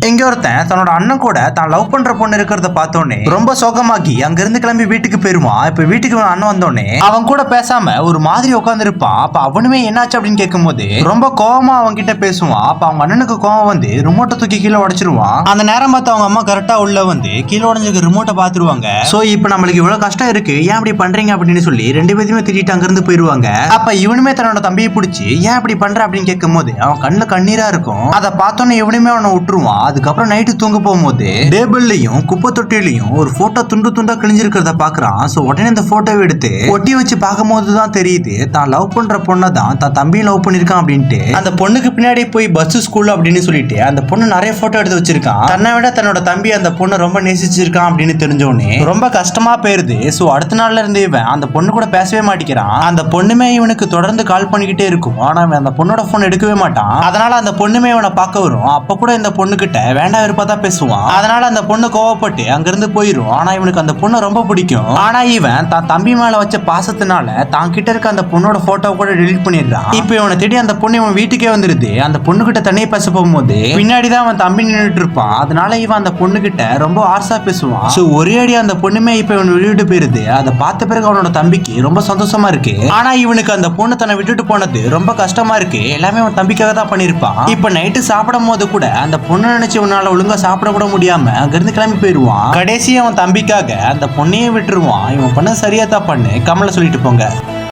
இங்க ஒருத்தன் தன்னோட அண்ணன் கூட தான் லவ் பண்ற பொண்ணு இருக்கிறத பார்த்தோன்னே ரொம்ப சோகமாகி அங்க இருந்து கிளம்பி வீட்டுக்கு போயிருவான். இப்ப வீட்டுக்கு அண்ணன் வந்தோடனே அவன் கூட பேசாம ஒரு மாதிரி உட்கார்ந்து இருப்பான். அப்ப அவனுமே என்னாச்சு அப்படின்னு கேட்கும் போது ரொம்ப கோவமா அவங்க கிட்ட பேசுவான். அப்ப அவங்க அண்ணனுக்கு கோவம் வந்து ரிமோட்டை தூக்கி கீழே உடைச்சிருவான். அந்த நேரம் பார்த்து அவங்க அம்மா கரெக்டா உள்ள வந்து கீழே உடஞ்சிருக்க ரிமோட்டை பாத்துருவாங்க. சோ இப்ப நம்மளுக்கு இவ்வளவு கஷ்டம் இருக்கு, ஏன் அப்படி பண்றீங்க அப்படின்னு சொல்லி ரெண்டு பேருமே திட்டிட்டு அங்க இருந்து போயிருவாங்க. அப்ப இவனுமே தன்னோட தம்பியை பிடிச்சி ஏன் அப்படி பண்ற அப்படின்னு கேட்கும் போது அவன் கண்ணுல கண்ணீரா இருக்கும். அதை பார்த்தோன்னே இவனுமே அவனை விட்டுருவான். அதுக்கப்புறம் நைட்டு தூங்க போகும்போது டேபிள்லயும் குப்பை தொட்டிலையும் ஒரு போட்டோ துண்டு துண்டா கிழிஞ்சிருக்கிறத பாக்குறான். சோ உடனே இந்த போட்டோவை எடுத்து ஒட்டி வச்சு பார்க்கும் போதுதான் தெரியுது தான் லவ் பண்ற பொண்ணை தான் தான் தம்பியும் லவ் பண்ணிருக்கான் அப்படின்ட்டு. அந்த பொண்ணுக்கு பின்னாடி போய் பஸ் ஸ்கூல் அப்படின்னு சொல்லிட்டு அந்த பொண்ணு நிறைய போட்டோ எடுத்து வச்சிருக்கான். தன்னை விட தன்னோட தம்பி அந்த பொண்ணை ரொம்ப நேசிச்சிருக்கான் அப்படின்னு தெரிஞ்சோடனே ரொம்ப கஷ்டமா போயிருது. சோ அடுத்த நாள்ல இருந்து இவன் அந்த பொண்ணு கூட பேசவே மாட்டேங்கிறான். அந்த பொண்ணுமே இவனுக்கு தொடர்ந்து கால் பண்ணிக்கிட்டே இருக்கும். ஆனா அந்த பொண்ணோட போன் எடுக்கவே மாட்டான். அதனால அந்த பொண்ணுமே இவனை பார்க்க வரும். அப்ப கூட இந்த பொண்ணு கிட்ட வேண்டாம் விருப்பா தான் பேசுவான். அதனால அந்த பொண்ணு கோவப்பட்டு அங்கிருந்து போயிரும். ஆனா இவனுக்கு அந்த பொண்ணு ரொம்ப பிடிக்கும். ஆனா இவன் தான் தம்பி மேல வச்ச பாசத்தினால தான் கிட்ட இருக்க அந்த பொண்ணோட போட்டோ கூட டெலீட் பண்ணிடுறான். இப்ப இவனை தேடி அந்த பொண்ணு இவன் வீட்டுக்கே வந்துருது. அந்த பொண்ணு கிட்ட தனியே பேச போகும்போது பின்னாடிதான் அவன் தம்பி நின்றுட்டு இருப்பான். அதனால இவன் அந்த பொண்ணு கிட்ட ரொம்ப ஆர்சா பேசுவான். சோ ஒரே அடி அந்த பொண்ணுமே இப்ப இவன் விட்டுட்டு போயிருது. அதை பார்த்த பிறகு அவனோட தம்பிக்கு ரொம்ப சந்தோஷமா இருக்கு. ஆனா இவனுக்கு அந்த பொண்ணு தன்னை விட்டுட்டு போனது ரொம்ப கஷ்டமா இருக்கு. எல்லாமே அவன் தம்பிக்காக தான் பண்ணிருப்பான். இப்ப நைட்டு சாப்பிடும் போது கூட அந்த பொண்ணு நினைச்சு இவனால ஒழுங்கா சாப்பிட கூட முடியாம அங்கிருந்து கிளம்பி போயிருவான். கடைசி அவன் தம்பிக்காக அந்த பொண்ணையே விட்டுருவான். இவன் பண்ண சரியா தான் பண்ணு, கமலை சொல்லிட்டு போங்க.